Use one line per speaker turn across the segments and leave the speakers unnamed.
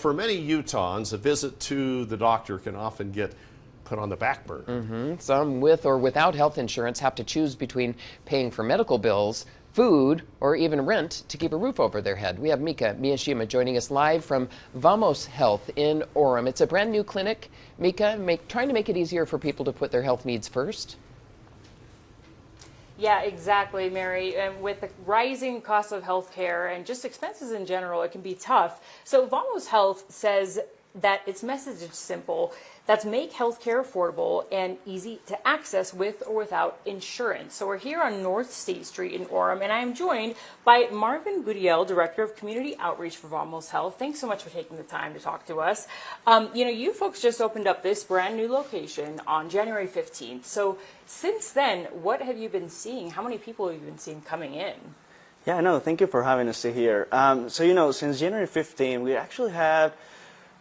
For many Utahns, a visit to the doctor can often get put on the back burner.
Some with or without health insurance have to choose between paying for medical bills, food, or even rent to keep a roof over their head. We have Mika Miyashima joining us live from Vamos Health in Orem. It's a brand new clinic. Mika, trying to make it easier for people to put their health needs first.
Yeah, exactly, Mary. And with the rising cost of healthcare and just expenses in general, it can be tough. So Vamos Health says that its message is simple. That's make healthcare affordable and easy to access with or without insurance. So we're here on North State Street in Orem, and I am joined by Marvin Gudiel, Director of Community Outreach for Vamos Health. Thanks so much for taking the time to talk to us. You folks just opened up this brand new location on January 15th. So since then, what have you been seeing? How many people have you been seeing coming in?
Yeah, no, thank you for having us here. Since January 15, we actually had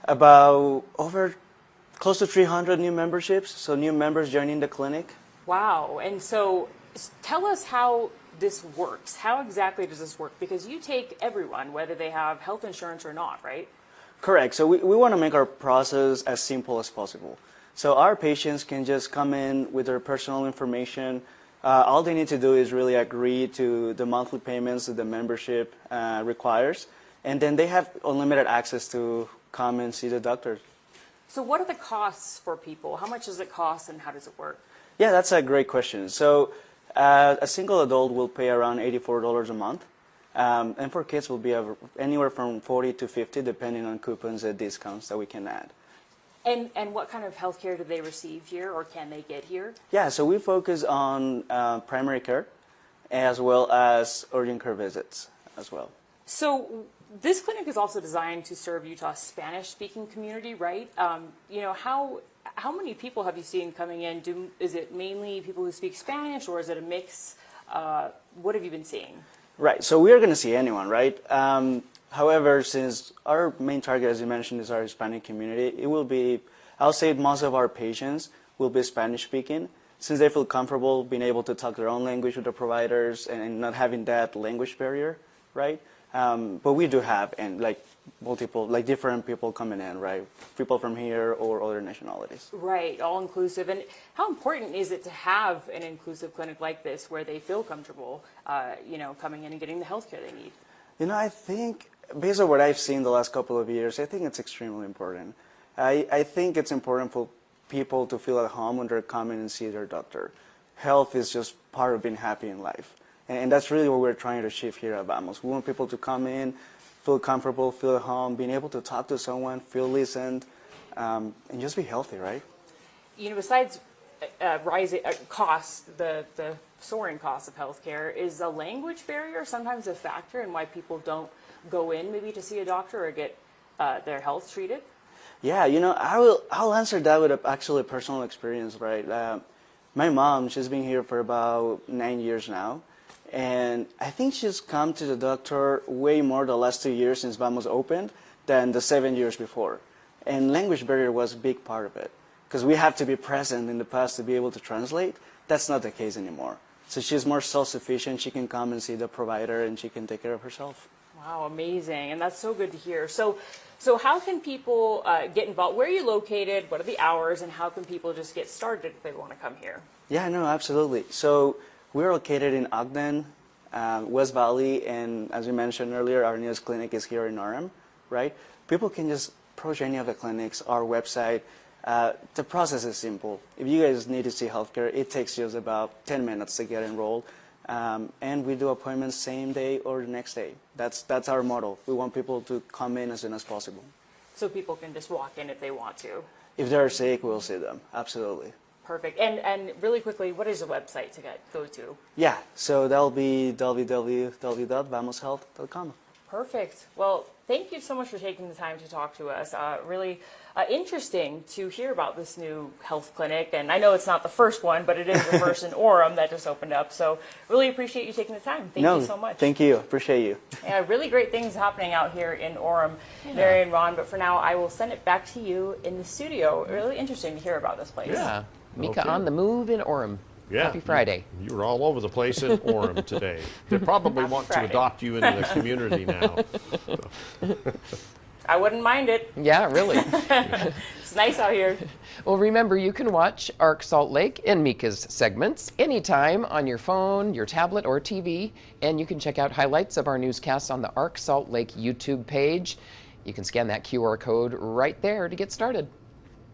about close to 300 new memberships, so new members joining the clinic.
Wow. And so tell us how this works. How exactly does this work? Because you take everyone, whether they have health insurance or not, right?
Correct. So we want to make our process as simple as possible. So our patients can just come in with their personal information. All they need to do is really agree to the monthly payments that the membership requires, and then they have unlimited access to come and see the doctor.
So what are the costs for people? How much does it cost and how does it work?
Yeah, that's a great question. So a single adult will pay around $84 a month. And for kids will be anywhere from $40 to $50 depending on coupons and discounts that we can add.
And what kind of health care do they receive here or can they get here?
Yeah, so we focus on primary care as well as urgent care visits as well.
So this clinic is also designed to serve Utah's Spanish-speaking community, right? How many people have you seen coming in? Is it mainly people who speak Spanish, or is it a mix? What have you been seeing?
Right. So we are going to see anyone, right? However, since our main target, as you mentioned, is our Hispanic community, it will be, I'll say most of our patients will be Spanish-speaking, since they feel comfortable being able to talk their own language with the providers and not having that language barrier, right? But we do have different people coming in, right? People from here or other nationalities.
Right, all inclusive. And how important is it to have an inclusive clinic like this where they feel comfortable, coming in and getting the health care they need?
I think, based on what I've seen the last couple of years, I think it's extremely important. I think it's important for people to feel at home when they're coming and see their doctor. Health is just part of being happy in life. And that's really what we're trying to achieve here at Vamos. We want people to come in, feel comfortable, feel at home, being able to talk to someone, feel listened, and just be healthy, right?
Besides rising costs, the soaring cost of healthcare, is a language barrier sometimes a factor in why people don't go in maybe to see a doctor or get their health treated?
Yeah, I'll answer that with actually a personal experience, right? My mom, she's been here for about 9 years now. And I think she's come to the doctor way more the last 2 years since Vamos opened than the 7 years before. And language barrier was a big part of it, because we have to be present in the past to be able to translate. That's not the case anymore. So she's more self-sufficient. She can come and see the provider and she can take care of herself.
Wow, amazing. And that's so good to hear. So how can people get involved? Where are you located? What are the hours? And how can people just get started if they want to come here?
Yeah, no, absolutely. So we're located in Ogden, West Valley, and as you mentioned earlier, our newest clinic is here in Orem, right? People can just approach any of the clinics, our website. The process is simple. If you guys need to see healthcare, it takes just about 10 minutes to get enrolled. And we do appointments same day or the next day. That's our model. We want people to come in as soon as possible.
So people can just walk in if they want to?
If they're sick, we'll see them. Absolutely.
Perfect. And really quickly, what is the website to go to?
Yeah, so that'll be www.vamoshealth.com.
Perfect. Well, thank you so much for taking the time to talk to us. Really interesting to hear about this new health clinic. And I know it's not the first one, but it is the first in Orem that just opened up. So really appreciate you taking the time. Thank you so much.
Thank you. Appreciate you.
Yeah, really great things happening out here in Orem, Mary and Ron. But for now, I will send it back to you in the studio. Really interesting to hear about this place.
Yeah. Mika on the move in Orem.
Yeah.
Happy Friday.
You were all over the place in Orem today. They probably want to adopt you into the community now.
I wouldn't mind it.
Yeah, really.
It's nice out here.
Well, remember, you can watch ARC Salt Lake and Mika's segments anytime on your phone, your tablet, or TV. And you can check out highlights of our newscasts on the ARC Salt Lake YouTube page. You can scan that QR code right there to get started.